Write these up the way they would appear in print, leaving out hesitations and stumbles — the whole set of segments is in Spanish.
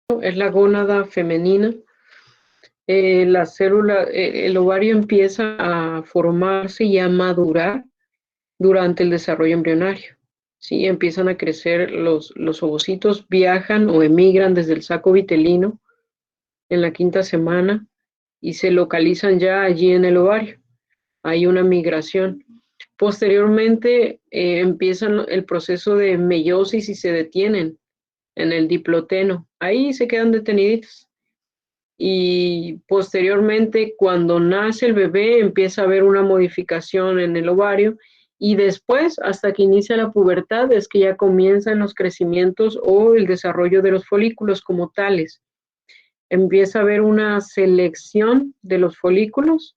es la gónada femenina. La célula, el ovario empieza a formarse y a madurar durante el desarrollo embrionario. ¿Sí? Empiezan a crecer los ovocitos, viajan o emigran desde el saco vitelino en la quinta semana y se localizan ya allí en el ovario. Hay una migración. Posteriormente empiezan el proceso de meiosis y se detienen en el diploteno. Ahí se quedan deteniditos. Y posteriormente, cuando nace el bebé, empieza a haber una modificación en el ovario y después, hasta que inicia la pubertad, es que ya comienzan los crecimientos o el desarrollo de los folículos como tales. Empieza a haber una selección de los folículos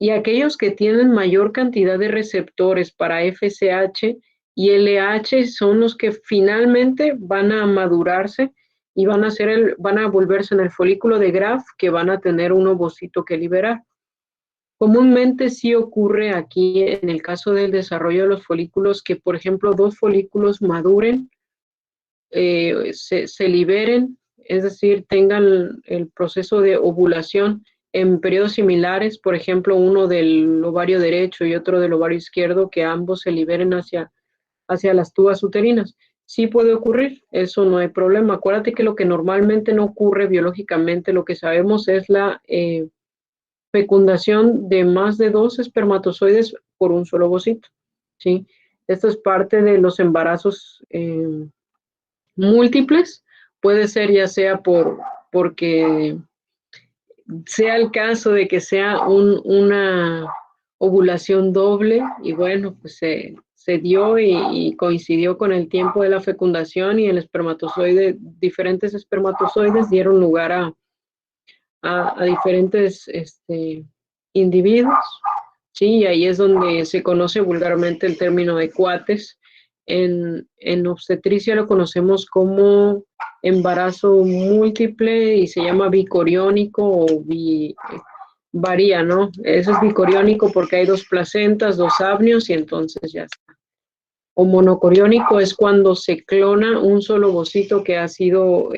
y aquellos que tienen mayor cantidad de receptores para FSH y LH son los que finalmente van a madurarse y van a volverse en el folículo de Graf, que van a tener un ovocito que liberar. Comúnmente sí ocurre aquí en el caso del desarrollo de los folículos que, por ejemplo, dos folículos maduren, se liberen, es decir, tengan el proceso de ovulación en periodos similares, por ejemplo, uno del ovario derecho y otro del ovario izquierdo, que ambos se liberen hacia las tubas uterinas. Sí puede ocurrir, eso no hay problema. Acuérdate que lo que normalmente no ocurre biológicamente, lo que sabemos es la fecundación de más de 2 espermatozoides por un solo ovocito, ¿sí? Esto es parte de los embarazos múltiples, puede ser ya sea porque sea el caso de que sea una ovulación doble y bueno, pues se dio y coincidió con el tiempo de la fecundación y el espermatozoide, diferentes espermatozoides dieron lugar a diferentes individuos, ¿sí? Y ahí es donde se conoce vulgarmente el término de cuates. En obstetricia lo conocemos como embarazo múltiple y se llama bicoriónico o varía, ¿no? Eso es bicoriónico porque hay dos placentas, dos amnios y entonces ya está. O monocoriónico es cuando se clona un solo ovocito que ha sido,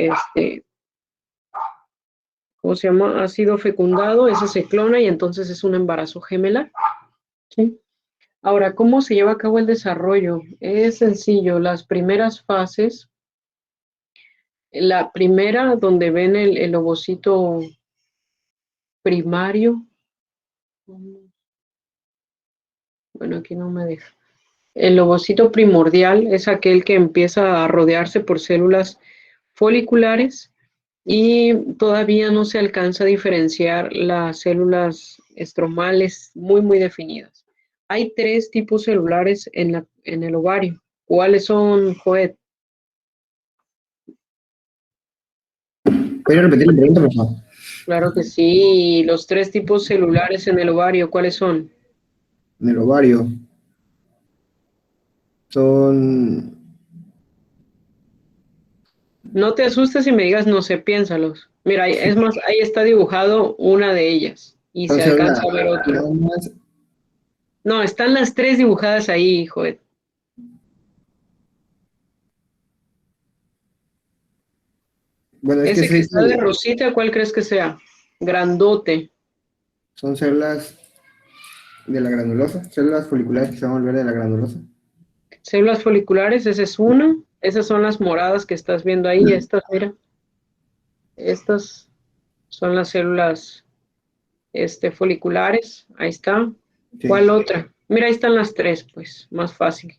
¿cómo se llama? Ha sido fecundado, ese se clona y entonces es un embarazo gemelar, ¿sí? Ahora, ¿cómo se lleva a cabo el desarrollo? Es sencillo, las primeras fases, la primera donde ven el ovocito primario, bueno, aquí no me deja. El ovocito primordial es aquel que empieza a rodearse por células foliculares y todavía no se alcanza a diferenciar las células estromales muy definidas. Hay tres tipos celulares en el ovario. ¿Cuáles son, Joed? ¿Puedes repetir la pregunta, por favor? Claro que sí. Los tres tipos celulares en el ovario, ¿cuáles son? En el ovario son, No te asustes y me digas, no sé, piénsalos. Mira, es más, ahí está dibujado una de ellas y son se células alcanza a ver otra. plenas. No, están las tres dibujadas ahí, Joed. Bueno, es que Ese que sé está de que rosita, ¿cuál crees que sea? Grandote. son células de la granulosa, células foliculares que se van a volver de la granulosa. Células foliculares, esa es una. Esas son las moradas que estás viendo ahí. Estas, mira, estas son las células foliculares. Ahí está. ¿Cuál Sí. otra? Mira, ahí están las tres, pues, más fácil.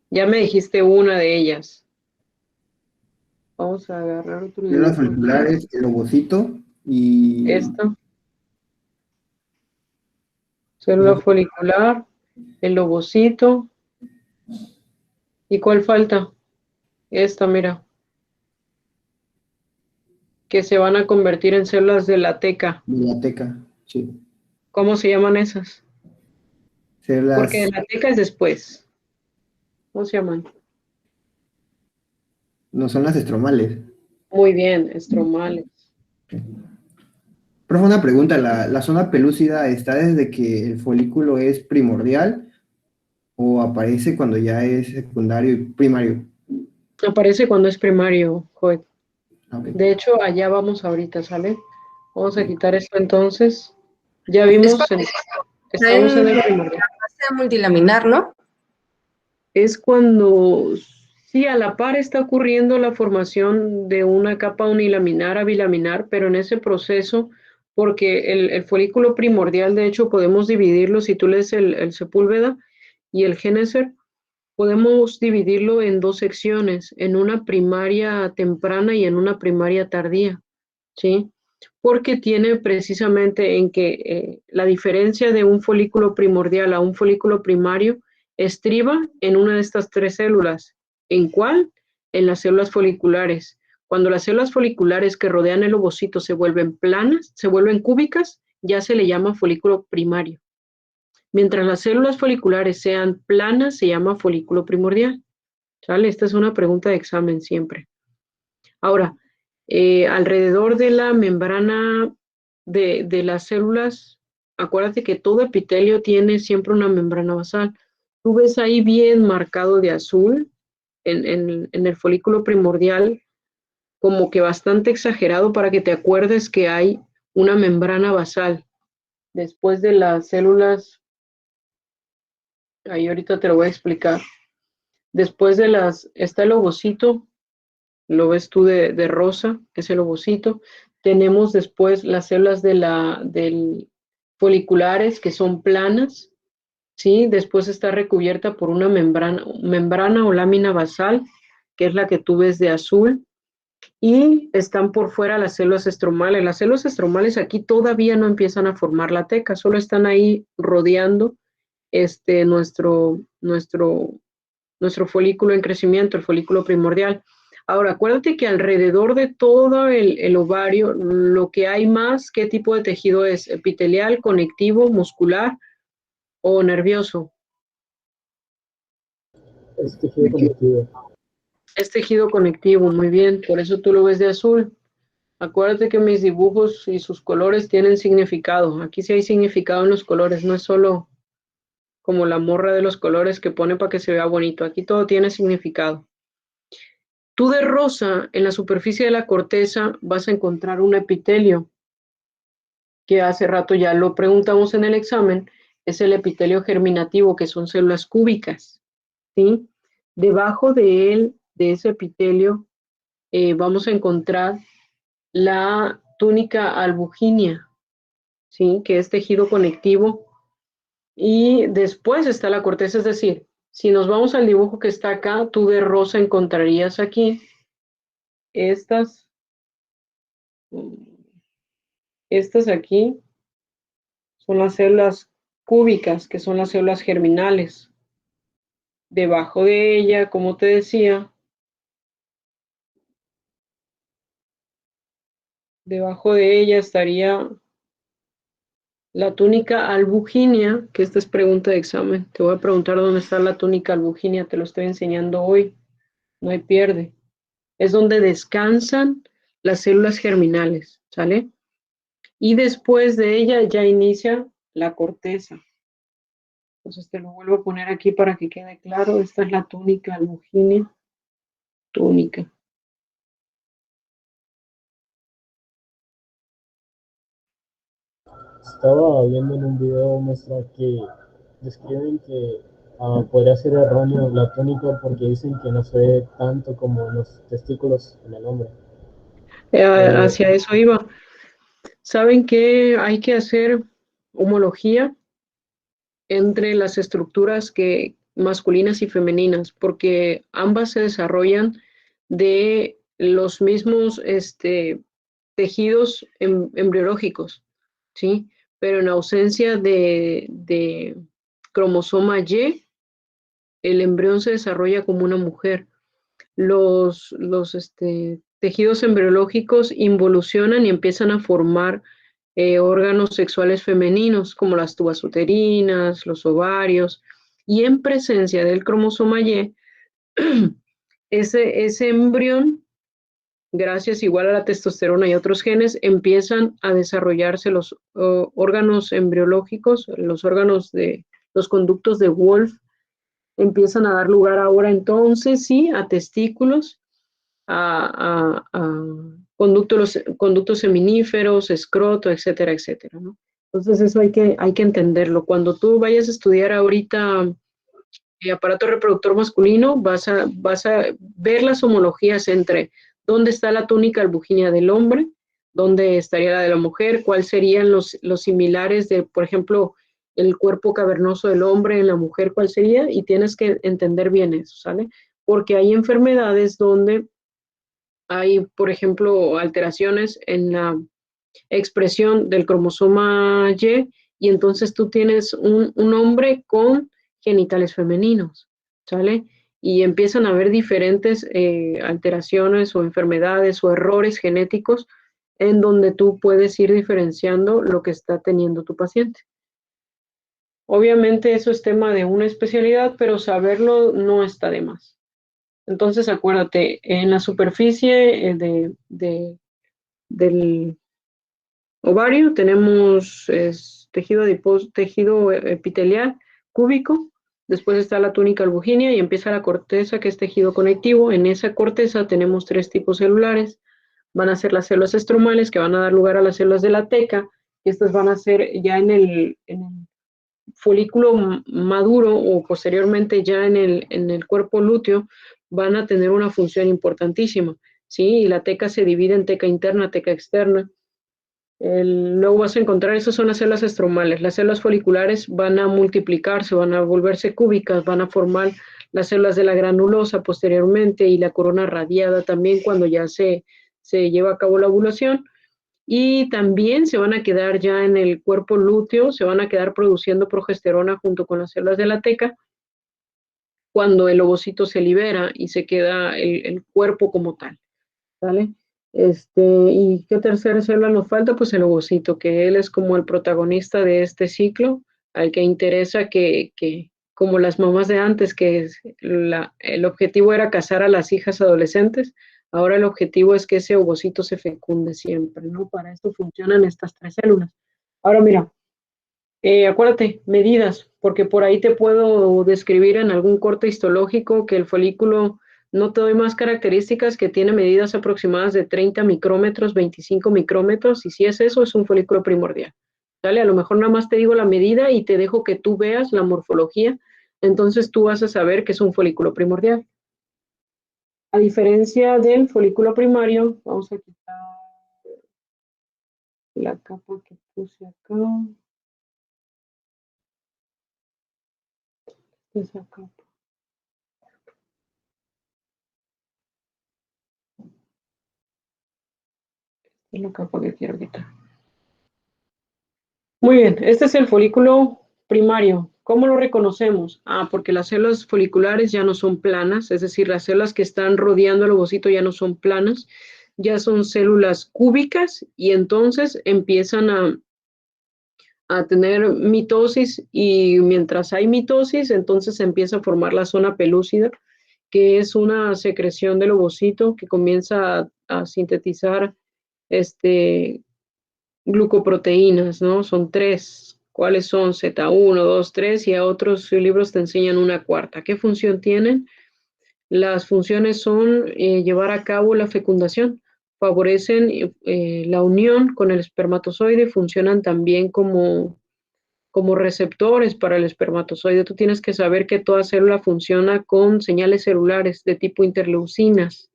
Ya me dijiste una de ellas. Vamos a agarrar otro Células dibujo aquí. foliculares, el ovocito y Esta, célula folicular, el ovocito. ¿Y cuál falta? Esta, mira, que se van a convertir en células de la teca. la teca. Sí. ¿Cómo se llaman esas? Porque Células, la teca es después. ¿Cómo se llaman? no son las estromales. Muy bien, estromales. Profe, una pregunta, ¿la zona pelúcida está desde que el folículo es primordial o aparece cuando ya es secundario y primario? Aparece cuando es primario, Joel. Ok. De hecho, allá vamos ahorita, ¿sale? Vamos a Ok. quitar esto entonces. Ya Es vimos, cuando está estamos en en el la primordial. fase multilaminar, ¿no? Es cuando, sí, a la par está ocurriendo la formación de una capa unilaminar a bilaminar, pero en ese proceso, porque el folículo primordial, de hecho, podemos dividirlo, si tú lees el Sepúlveda y el Géneser, podemos dividirlo en dos secciones, en una primaria temprana y en una primaria tardía, ¿sí? Porque tiene precisamente en que la diferencia de un folículo primordial a un folículo primario estriba en una de estas tres células. ¿En cuál? En las células foliculares. Cuando las células foliculares que rodean el ovocito se vuelven planas, se vuelven cúbicas, ya se le llama folículo primario. Mientras las células foliculares sean planas, se llama folículo primordial. ¿Sale? Esta es una pregunta de examen siempre. Ahora, alrededor de la membrana de las células, acuérdate que todo epitelio tiene siempre una membrana basal. Tú ves ahí bien marcado de azul en el folículo primordial, como que bastante exagerado para que te acuerdes que hay una membrana basal. Después de las células, ahí ahorita te lo voy a explicar. Después de las, está el ovocito, lo ves tú de rosa, que es el ovocito. Tenemos después las células del foliculares, que son planas, ¿sí? Después está recubierta por una membrana o lámina basal, que es la que tú ves de azul, y están por fuera las células estromales. Las células estromales aquí todavía no empiezan a formar la teca, solo están ahí rodeando nuestro folículo en crecimiento, el folículo primordial. Ahora, acuérdate que alrededor de todo el ovario, lo que hay más, ¿qué tipo de tejido es? ¿Epitelial, conectivo, muscular o nervioso? Es tejido conectivo. Es tejido conectivo, muy bien, por eso tú lo ves de azul. Acuérdate que mis dibujos y sus colores tienen significado. Aquí sí hay significado en los colores, no es solo como la morra de los colores que pone para que se vea bonito. Aquí todo tiene significado. Tú de rosa, en la superficie de la corteza, vas a encontrar un epitelio, que hace rato ya lo preguntamos en el examen, es el epitelio germinativo, que son células cúbicas, ¿sí? Debajo de él, de ese epitelio, vamos a encontrar la túnica albuginea, ¿sí? Que es tejido conectivo. Y después está la corteza, es decir, si nos vamos al dibujo que está acá, tú de rosa encontrarías aquí estas, estas aquí son las células cúbicas, que son las células germinales. Debajo de ella, como te decía, debajo de ella estaría la túnica albugínea, que esta es pregunta de examen. Te voy a preguntar dónde está la túnica albugínea, te lo estoy enseñando hoy, no hay pierde. Es donde descansan las células germinales, ¿sale? Y después de ella ya inicia la corteza. Entonces te lo vuelvo a poner aquí para que quede claro. Esta es la túnica albugínea, túnica. Estaba viendo en un video muestra que describen que podría ser erróneo la túnica porque dicen que no se ve tanto como los testículos en el hombre. Eh, Hacia eso iba. ¿Saben que hay que hacer homología entre las estructuras masculinas y femeninas? Porque ambas se desarrollan de los mismos tejidos embriológicos, ¿sí? Pero en ausencia de cromosoma Y, el embrión se desarrolla como una mujer. Los tejidos embriológicos involucionan y empiezan a formar órganos sexuales femeninos, como las tubas uterinas, los ovarios, y en presencia del cromosoma Y, ese embrión, gracias igual a la testosterona y otros genes, empiezan a desarrollarse los órganos embriológicos, los conductos de Wolf empiezan a dar lugar ahora entonces sí a testículos a conductos seminíferos, escroto, etcétera, etcétera, ¿no? Entonces eso hay que entenderlo. Cuando tú vayas a estudiar ahorita aparato reproductor masculino, vas a ver las homologías entre dónde está la túnica albuginea del hombre, dónde estaría la de la mujer, cuáles serían los similares de, por ejemplo, el cuerpo cavernoso del hombre en la mujer, cuál sería, y tienes que entender bien eso, ¿sale? Porque hay enfermedades donde hay, por ejemplo, alteraciones en la expresión del cromosoma y entonces tú tienes un hombre con genitales femeninos, ¿sale? Y empiezan a haber diferentes alteraciones o enfermedades o errores genéticos en donde tú puedes ir diferenciando lo que está teniendo tu paciente. Obviamente eso es tema de una especialidad, pero saberlo no está de más. Entonces acuérdate, en la superficie del ovario tenemos tejido epitelial cúbico, después está la túnica albuginea y empieza la corteza, que es tejido conectivo. En esa corteza tenemos 3 tipos celulares. Van a ser las células estromales, que van a dar lugar a las células de la teca, y estas van a ser ya en el folículo maduro o posteriormente ya en el cuerpo lúteo, van a tener una función importantísima, ¿sí? Y la teca se divide en teca interna, teca externa. Luego vas a encontrar, esas son las células estromales. Las células foliculares van a multiplicarse, van a volverse cúbicas, van a formar las células de la granulosa posteriormente y la corona radiada también cuando ya se lleva a cabo la ovulación. Y también se van a quedar ya en el cuerpo lúteo, se van a quedar produciendo progesterona junto con las células de la teca cuando el ovocito se libera y se queda el cuerpo como tal, ¿vale? ¿Y qué tercera célula nos falta? Pues el ovocito, que él es como el protagonista de este ciclo, al que interesa que como las mamás de antes, que el objetivo era casar a las hijas adolescentes, ahora el objetivo es que ese ovocito se fecunde siempre, ¿no? Para esto funcionan estas 3 células. Ahora mira, acuérdate, medidas, porque por ahí te puedo describir en algún corte histológico que el folículo, no te doy más características, que tiene medidas aproximadas de 30 micrómetros, 25 micrómetros, y si es eso, es un folículo primordial. ¿Sale? A lo mejor nada más te digo la medida y te dejo que tú veas la morfología, entonces tú vas a saber que es un folículo primordial. A diferencia del folículo primario, vamos a quitar la capa que puse acá. Esa capa. Es la capa que quiero quitar. Muy bien, este es el folículo primario. ¿Cómo lo reconocemos? Porque las células foliculares ya no son planas, es decir, las células que están rodeando el ovocito ya no son planas, ya son células cúbicas y entonces empiezan a tener mitosis y mientras hay mitosis, entonces se empieza a formar la zona pelúcida, que es una secreción del ovocito que comienza a sintetizar glucoproteínas, ¿no? Son 3. ¿Cuáles son? Z1, 2, 3 y a otros libros te enseñan una cuarta. ¿Qué función tienen? Las funciones son llevar a cabo la fecundación, favorecen la unión con el espermatozoide, funcionan también como receptores para el espermatozoide. Tú tienes que saber que toda célula funciona con señales celulares de tipo interleucinas,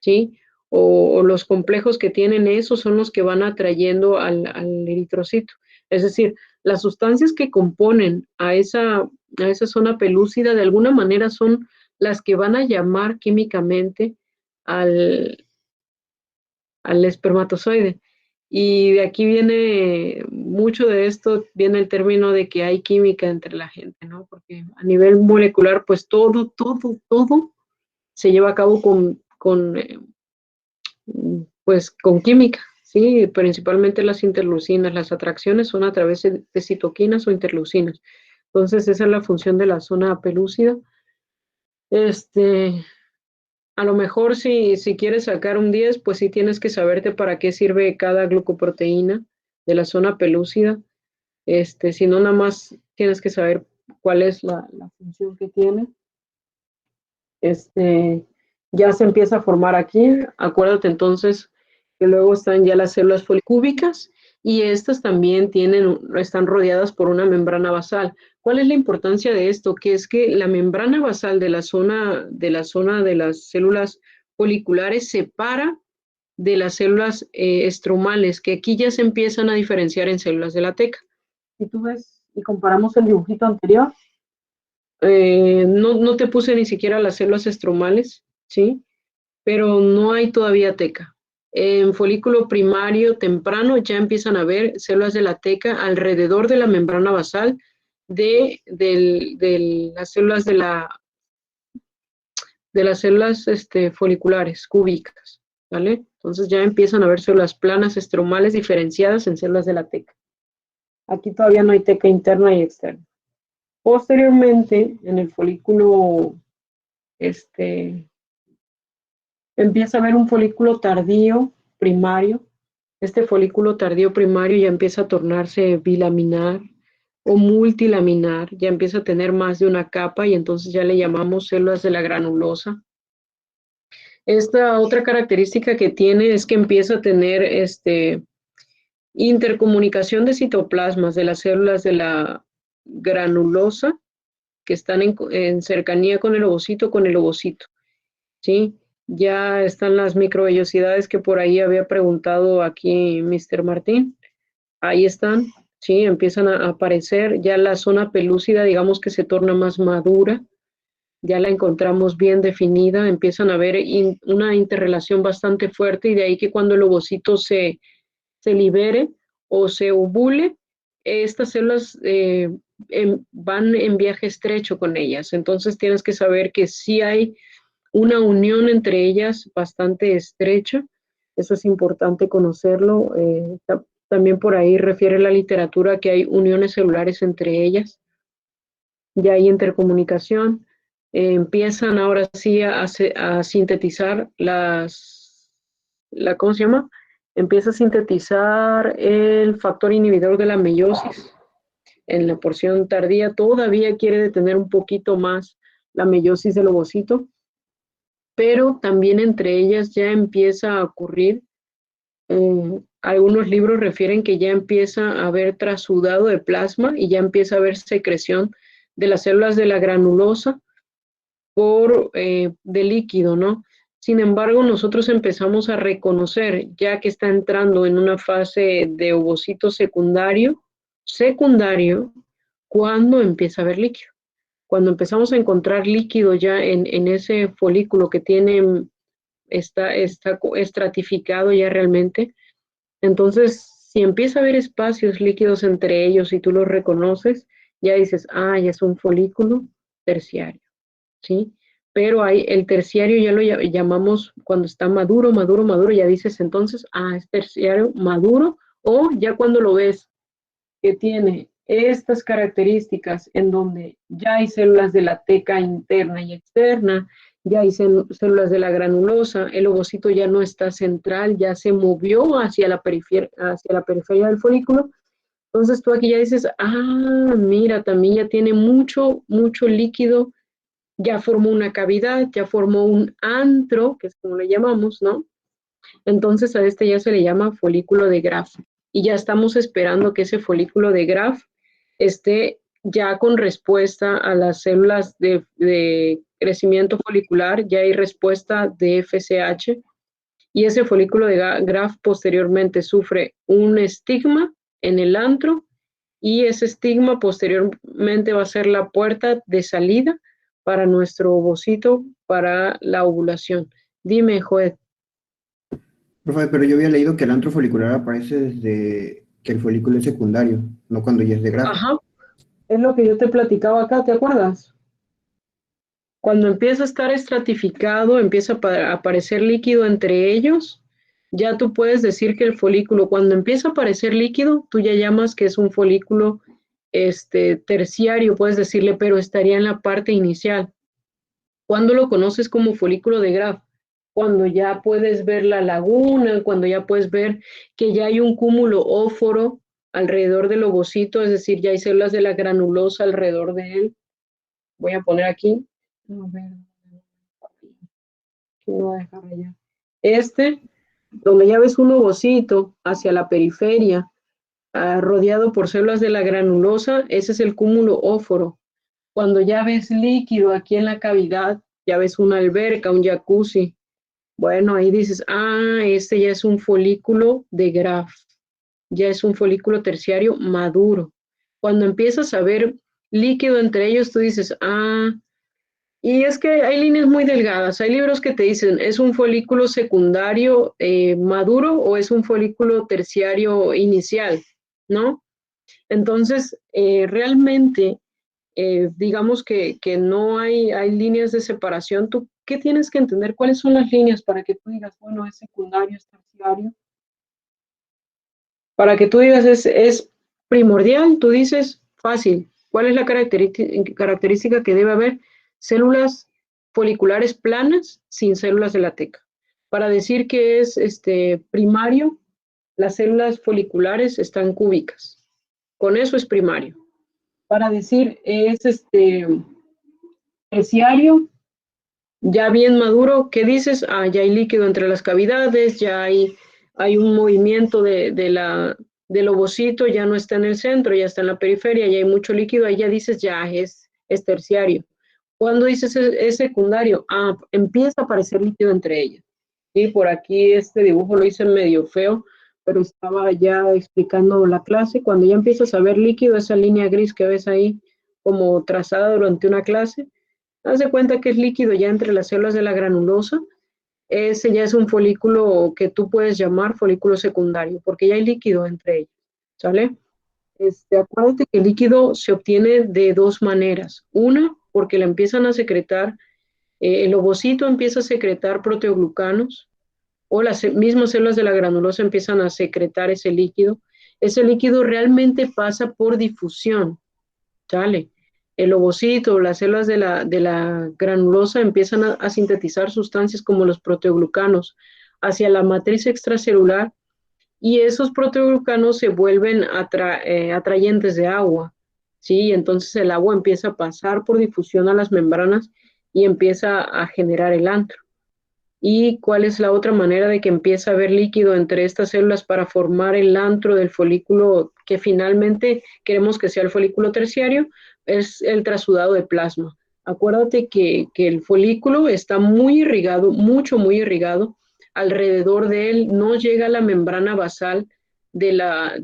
¿sí? O los complejos que tienen eso son los que van atrayendo al eritrocito. Es decir, las sustancias que componen a esa zona pelúcida de alguna manera son las que van a llamar químicamente al espermatozoide. Y de aquí viene mucho de esto, viene el término de que hay química entre la gente, ¿no? Porque a nivel molecular, pues todo se lleva a cabo pues con química, ¿sí? Principalmente las interleucinas, las atracciones son a través de citoquinas o interleucinas. Entonces, esa es la función de la zona pelúcida. A lo mejor si quieres sacar un 10, pues sí tienes que saberte para qué sirve cada glucoproteína de la zona pelúcida. Si no, nada más tienes que saber cuál es la función que tiene. ya se empieza a formar aquí. Acuérdate entonces que luego están ya las células policúbicas y estas también están rodeadas por una membrana basal. ¿Cuál es la importancia de esto? Que es que la membrana basal de la zona de las células foliculares separa de las células estromales, que aquí ya se empiezan a diferenciar en células de la teca. Si tú ves y comparamos el dibujito anterior, no te puse ni siquiera las células estromales, ¿sí? Pero no hay todavía teca. En folículo primario temprano ya empiezan a haber células de la teca alrededor de la membrana basal de las células foliculares cúbicas, ¿vale? Entonces ya empiezan a haber células planas estromales diferenciadas en células de la teca. Aquí todavía no hay teca interna y externa. Posteriormente, en el folículo, empieza a haber un folículo tardío primario. Este folículo tardío primario ya empieza a tornarse bilaminar o multilaminar, ya empieza a tener más de una capa y entonces ya le llamamos células de la granulosa. Esta otra característica que tiene es que empieza a tener intercomunicación de citoplasmas de las células de la granulosa que están en cercanía con el ovocito, ¿sí? Ya están las microvellosidades que por ahí había preguntado aquí Mr. Martín. Ahí están, ¿sí? Empiezan a aparecer. Ya la zona pelúcida, digamos que se torna más madura. Ya la encontramos bien definida. Empiezan a haber una interrelación bastante fuerte y de ahí que cuando el ovocito se libere o se ovule, estas células van en viaje estrecho con ellas. Entonces tienes que saber que sí hay una unión entre ellas bastante estrecha. Eso es importante conocerlo. También por ahí refiere la literatura que hay uniones celulares entre ellas. Ya hay intercomunicación. Empiezan ahora sí a sintetizar ¿cómo se llama? Empieza a sintetizar el factor inhibidor de la meiosis. En la porción tardía todavía quiere detener un poquito más la meiosis del ovocito, pero también entre ellas ya empieza a ocurrir, algunos libros refieren que ya empieza a haber trasudado de plasma y ya empieza a haber secreción de las células de la granulosa de líquido, ¿no? Sin embargo, nosotros empezamos a reconocer, ya que está entrando en una fase de ovocito secundario, cuando empieza a haber líquido. Cuando empezamos a encontrar líquido ya en ese folículo que está estratificado ya realmente, entonces si empieza a haber espacios líquidos entre ellos y tú los reconoces, ya dices, ya es un folículo terciario, ¿sí? Pero el terciario ya lo llamamos cuando está maduro, ya dices entonces, es terciario maduro, o ya cuando lo ves que tiene estas características en donde ya hay células de la teca interna y externa, ya hay células de la granulosa, el ovocito ya no está central, ya se movió hacia la periferia del folículo. Entonces tú aquí ya dices, mira, también ya tiene mucho líquido, ya formó una cavidad, ya formó un antro, que es como le llamamos, ¿no? Entonces a este ya se le llama folículo de Graf. Y ya estamos esperando que ese folículo de Graf esté ya con respuesta a las células de crecimiento folicular, ya hay respuesta de FSH, y ese folículo de Graf posteriormente sufre un estigma en el antro, y ese estigma posteriormente va a ser la puerta de salida para nuestro ovocito para la ovulación. Dime, Joed. Profe, pero yo había leído que el antro folicular aparece desde que el folículo es secundario, no cuando ya es de Graf. Ajá, es lo que yo te platicaba acá, ¿te acuerdas? Cuando empieza a estar estratificado, empieza a aparecer líquido entre ellos, ya tú puedes decir que el folículo, cuando empieza a aparecer líquido, tú ya llamas que es un folículo terciario, puedes decirle, pero estaría en la parte inicial. ¿Cuándo lo conoces como folículo de Graf? Cuando ya puedes ver la laguna, cuando ya puedes ver que ya hay un cúmulo óforo alrededor del ovocito, es decir, ya hay células de la granulosa alrededor de él. Voy a poner aquí. A ver. Aquí me voy a dejar allá. Donde ya ves un ovocito hacia la periferia, rodeado por células de la granulosa, ese es el cúmulo óforo. Cuando ya ves líquido aquí en la cavidad, ya ves una alberca, un jacuzzi, bueno, ahí dices, este ya es un folículo de Graf, ya es un folículo terciario maduro. Cuando empiezas a ver líquido entre ellos, tú dices, y es que hay líneas muy delgadas. Hay libros que te dicen, ¿es un folículo secundario maduro o es un folículo terciario inicial? ¿No? Entonces, realmente, digamos que no hay líneas de separación. ¿Tú qué tienes que entender? ¿Cuáles son las líneas para que tú digas, bueno, es secundario, es terciario? Para que tú digas, es primordial, tú dices, fácil. ¿Cuál es la característica que debe haber? Células foliculares planas sin células de la teca. Para decir que es primario, las células foliculares están cúbicas. Con eso es primario. Para decir es terciario, ya bien maduro, ¿qué dices? Ya hay líquido entre las cavidades, ya hay un movimiento del ovocito, ya no está en el centro, ya está en la periferia, ya hay mucho líquido, ahí ya dices, ya es terciario. Cuando dices es secundario, empieza a aparecer líquido entre ellas. Y por aquí este dibujo lo hice medio feo, pero estaba ya explicando la clase. Cuando ya empiezas a ver líquido, esa línea gris que ves ahí como trazada durante una clase, haz de cuenta que es líquido ya entre las células de la granulosa. Ese ya es un folículo que tú puedes llamar folículo secundario, porque ya hay líquido entre ellos, ¿sale? Acuérdate que el líquido se obtiene de dos maneras. Una, porque le empiezan a secretar, el ovocito empieza a secretar proteoglucanos, o las mismas células de la granulosa empiezan a secretar ese líquido. Ese líquido realmente pasa por difusión, ¿sale? El ovocito, las células de la granulosa empiezan a sintetizar sustancias como los proteoglucanos hacia la matriz extracelular, y esos proteoglucanos se vuelven atrayentes de agua, ¿sí? Entonces el agua empieza a pasar por difusión a las membranas y empieza a generar el antro. ¿Y cuál es la otra manera de que empieza a haber líquido entre estas células para formar el antro del folículo que finalmente queremos que sea el folículo terciario? Es el trasudado de plasma. Acuérdate que el folículo está muy irrigado, muy irrigado. Alrededor de él no llega la membrana basal de las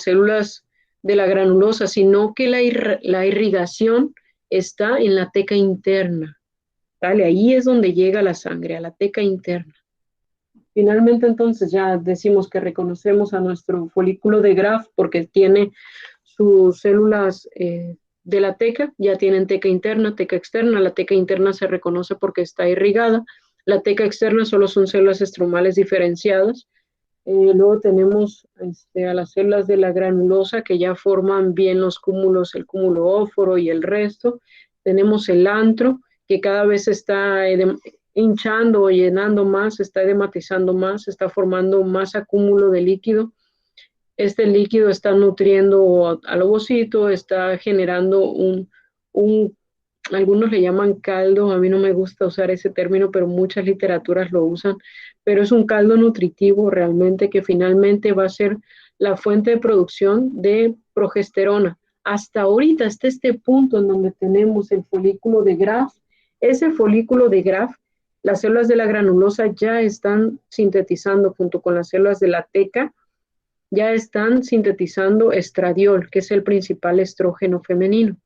células de la granulosa, sino que la irrigación está en la teca interna. ¿Vale? Ahí es donde llega la sangre, a la teca interna. Finalmente, entonces, ya decimos que reconocemos a nuestro folículo de Graf porque tiene sus células de la teca, ya tienen teca interna, teca externa. La teca interna se reconoce porque está irrigada. La teca externa solo son células estromales diferenciadas. Luego tenemos a las células de la granulosa que ya forman bien los cúmulos, el cúmulo óforo y el resto. Tenemos el antro, que cada vez está hinchando o llenando más, está edematizando más, está formando más acúmulo de líquido. Este líquido está nutriendo al ovocito, está generando algunos le llaman caldo, a mí no me gusta usar ese término, pero muchas literaturas lo usan, pero es un caldo nutritivo realmente que finalmente va a ser la fuente de producción de progesterona. Hasta ahorita, hasta este punto en donde tenemos el folículo de Graf, ese folículo de Graf, las células de la granulosa ya están sintetizando junto con las células de la teca, ya están sintetizando estradiol, que es el principal estrógeno femenino.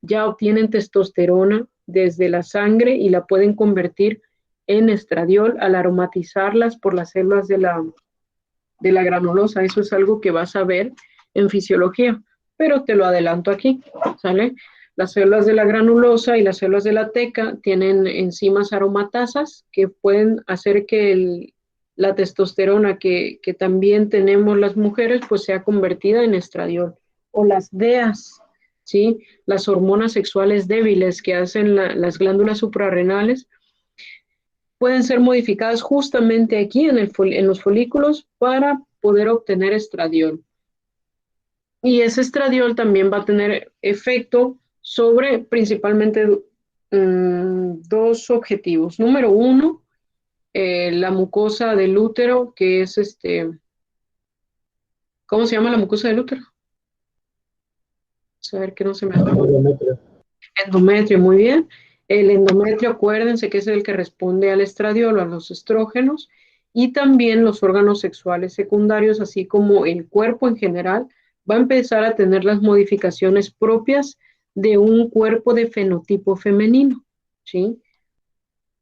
Ya obtienen testosterona desde la sangre y la pueden convertir en estradiol al aromatizarlas por las células de la granulosa. Eso es algo que vas a ver en fisiología, pero te lo adelanto aquí, ¿sale? Las células de la granulosa y las células de la teca tienen enzimas aromatasas que pueden hacer que la testosterona que también tenemos las mujeres pues sea convertida en estradiol, o las DEAs, ¿sí? Las hormonas sexuales débiles que hacen las glándulas suprarrenales pueden ser modificadas justamente aquí en los folículos para poder obtener estradiol. Y ese estradiol también va a tener efecto sobre principalmente dos objetivos. Número uno, la mucosa del útero, que es ¿cómo se llama la mucosa del útero? A ver que no se me acaba. Endometrio. Endometrio, muy bien. El endometrio, acuérdense que es el que responde al estradiol, a los estrógenos, y también los órganos sexuales secundarios, así como el cuerpo en general, va a empezar a tener las modificaciones propias de un cuerpo de fenotipo femenino, ¿sí?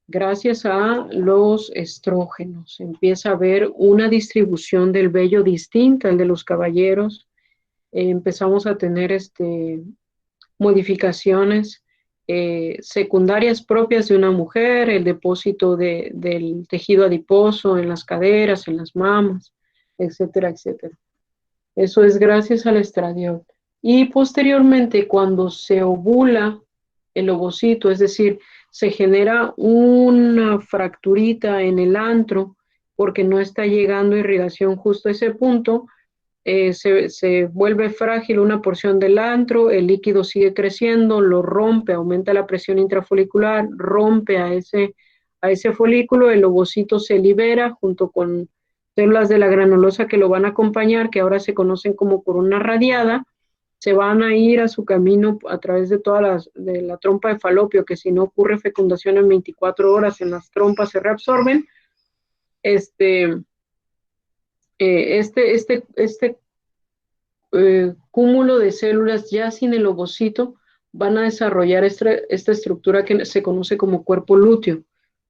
Gracias a los estrógenos. Empieza a haber una distribución del vello distinta al de los caballeros. Empezamos a tener modificaciones secundarias propias de una mujer, el depósito del tejido adiposo en las caderas, en las mamas, etcétera, etcétera. Eso es gracias al estradiol. Y posteriormente, cuando se ovula el ovocito, es decir, se genera una fracturita en el antro porque no está llegando irrigación justo a ese punto, se vuelve frágil una porción del antro, el líquido sigue creciendo, lo rompe, aumenta la presión intrafolicular, rompe a ese folículo, el ovocito se libera junto con células de la granulosa que lo van a acompañar, que ahora se conocen como corona radiada, se van a ir a su camino a través de de la trompa de falopio, que si no ocurre fecundación en 24 horas en las trompas se reabsorben. Cúmulo de células ya sin el ovocito van a desarrollar esta estructura que se conoce como cuerpo lúteo.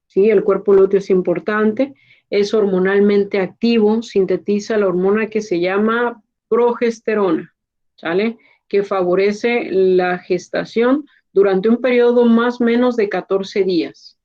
¿Sí? El cuerpo lúteo es importante, es hormonalmente activo, sintetiza la hormona que se llama progesterona, ¿sale? Que favorece la gestación durante un periodo más o menos de 14 días,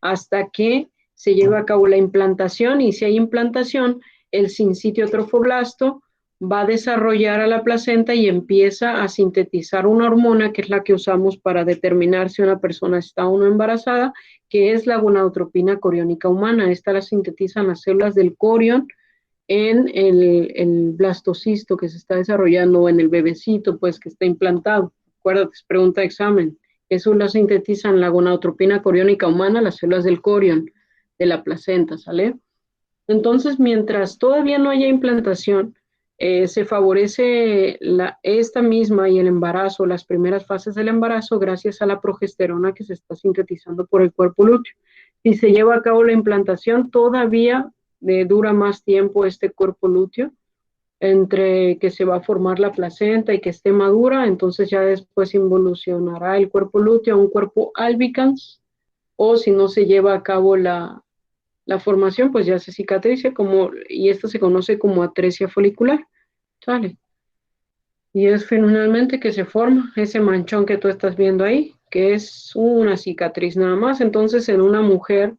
hasta que se lleva a cabo la implantación, y si hay implantación, el sincitio trofoblasto va a desarrollar a la placenta y empieza a sintetizar una hormona que es la que usamos para determinar si una persona está o no embarazada, que es la gonadotropina coriónica humana. Esta la sintetizan las células del corión en el blastocisto que se está desarrollando, o en el bebecito, pues, que está implantado. Acuérdate, es pregunta de examen. Eso lo sintetizan la gonadotropina coriónica humana, las células del corión, de la placenta, ¿sale? Entonces, mientras todavía no haya implantación, se favorece esta misma y el embarazo, las primeras fases del embarazo, gracias a la progesterona que se está sintetizando por el cuerpo lúteo. Si se lleva a cabo la implantación, todavía dura más tiempo este cuerpo lúteo, entre que se va a formar la placenta y que esté madura, entonces ya después involucionará el cuerpo lúteo a un cuerpo albicans, o si no se lleva a cabo la formación, pues ya se cicatriza, y esto se conoce como atresia folicular, ¿sale? Y es finalmente que se forma ese manchón que tú estás viendo ahí, que es una cicatriz nada más. Entonces, en una mujer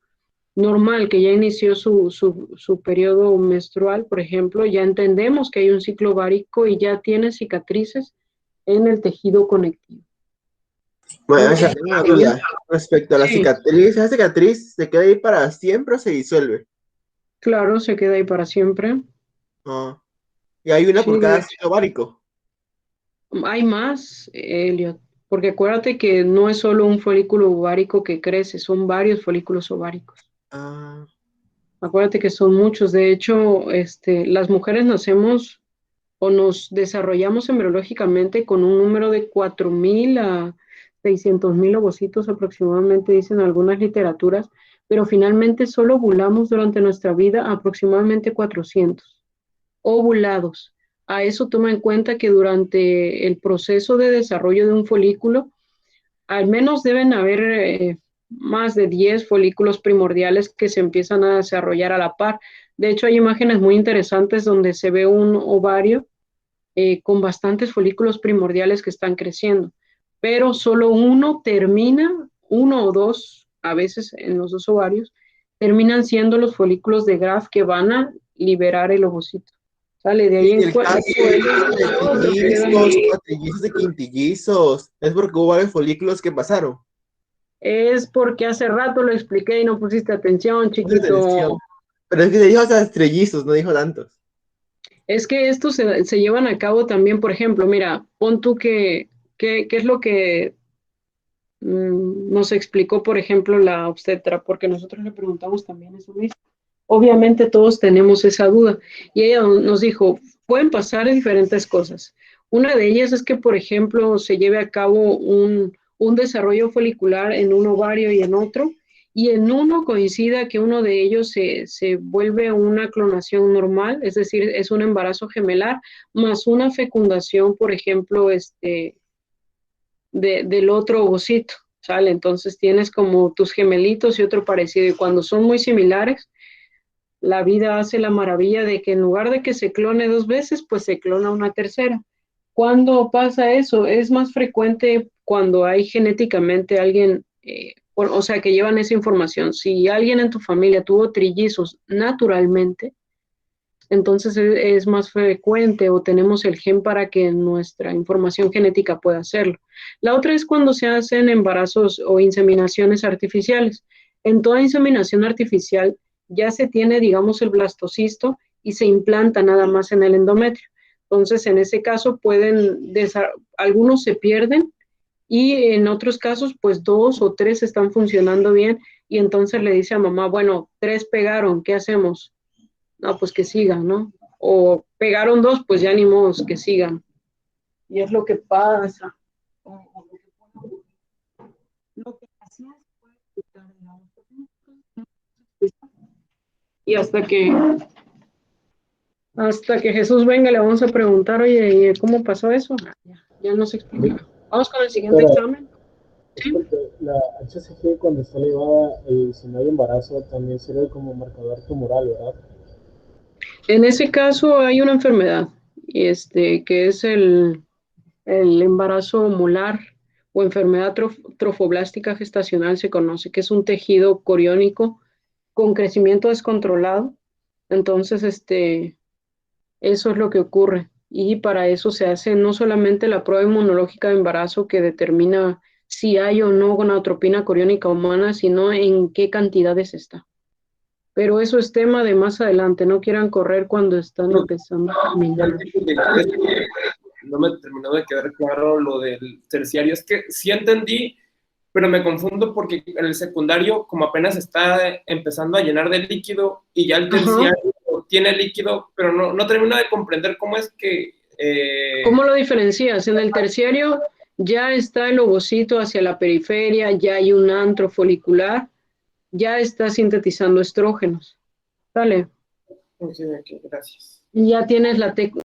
normal que ya inició su periodo menstrual, por ejemplo, ya entendemos que hay un ciclo ovárico y ya tiene cicatrices en el tejido conectivo. Bueno, esa es una duda respecto a la Sí. cicatriz. ¿Esa cicatriz se queda ahí para siempre o se disuelve? Claro, se queda ahí para siempre. Ah. Y hay una por Sí, cada ciclo ovárico. hay más, Elliot, porque acuérdate que no es solo un folículo ovárico que crece, son varios folículos ováricos. Ah. Acuérdate que son muchos. De hecho, las mujeres nacemos o nos desarrollamos embriológicamente con un número de 4.000 a 600.000 ovocitos aproximadamente, dicen algunas literaturas, pero finalmente solo ovulamos durante nuestra vida aproximadamente 400 ovulados. A eso toma en cuenta que durante el proceso de desarrollo de un folículo, al menos deben haber más de 10 folículos primordiales que se empiezan a desarrollar a la par. De hecho, hay imágenes muy interesantes donde se ve un ovario con bastantes folículos primordiales que están creciendo, pero solo uno o dos, a veces en los dos ovarios, terminan siendo los folículos de Graf que van a liberar el ovocito. Sale de ahí Y en el caso de trillizos o trillizos de quintillizos, es porque hubo varios folículos que pasaron. Es porque hace rato lo expliqué y no pusiste atención, chiquito. Pero es que se dijo hasta trillizos, no dijo tantos. Es que estos se llevan a cabo también, por ejemplo, mira, pon tú ¿qué es lo que nos explicó, por ejemplo, la obstetra, porque nosotros le preguntamos también eso mismo. Obviamente todos tenemos esa duda y ella nos dijo, pueden pasar diferentes cosas. Una de ellas es que, por ejemplo, se lleve a cabo un desarrollo folicular en un ovario y en otro, y en uno coincida que uno de ellos se vuelve una clonación normal, es decir, es un embarazo gemelar, más una fecundación, por ejemplo, del otro ovocito, ¿sale? Entonces tienes como tus gemelitos y otro parecido, y cuando son muy similares, la vida hace la maravilla de que en lugar de que se clone 2 veces, pues se clona una tercera. ¿Cuándo pasa eso? Es más frecuente cuando hay genéticamente alguien, o sea, que llevan esa información. Si alguien en tu familia tuvo trillizos naturalmente, entonces es más frecuente o tenemos el gen para que nuestra información genética pueda hacerlo. La otra es cuando se hacen embarazos o inseminaciones artificiales. En toda inseminación artificial ya se tiene, digamos, el blastocisto y se implanta nada más en el endometrio. Entonces, en ese caso algunos se pierden y en otros casos, pues 2 o 3 están funcionando bien y entonces le dice a mamá, bueno, 3 pegaron, ¿qué hacemos? No, pues que sigan, ¿no? O pegaron 2, pues ya ni modos, que sigan. Y es lo que pasa. Lo que hacía es puede quitar y hasta que Jesús venga le vamos a preguntar, oye, ¿y cómo pasó eso? Ya nos explica. Vamos con el siguiente examen. Es porque la HCG cuando está elevada, si no hay embarazo, también sirve como marcador tumoral, ¿verdad? En ese caso hay una enfermedad, que es el embarazo molar o enfermedad trofoblástica gestacional, se conoce, que es un tejido coriónico con crecimiento descontrolado. Entonces, eso es lo que ocurre. Y para eso se hace no solamente la prueba inmunológica de embarazo que determina si hay o no gonadotropina coriónica humana, sino en qué cantidades está. Pero eso es tema de más adelante, no quieran correr cuando están empezando a caminar. No me terminó de quedar claro lo del terciario. Es que sí entendí, pero me confundo porque en el secundario, como apenas está empezando a llenar de líquido y ya el terciario tiene líquido, pero no termino de comprender cómo es que... ¿Cómo lo diferencias? En el terciario ya está el ovocito hacia la periferia, ya hay un antro folicular, ya está sintetizando estrógenos. ¿Vale? Ok, gracias. Ya tienes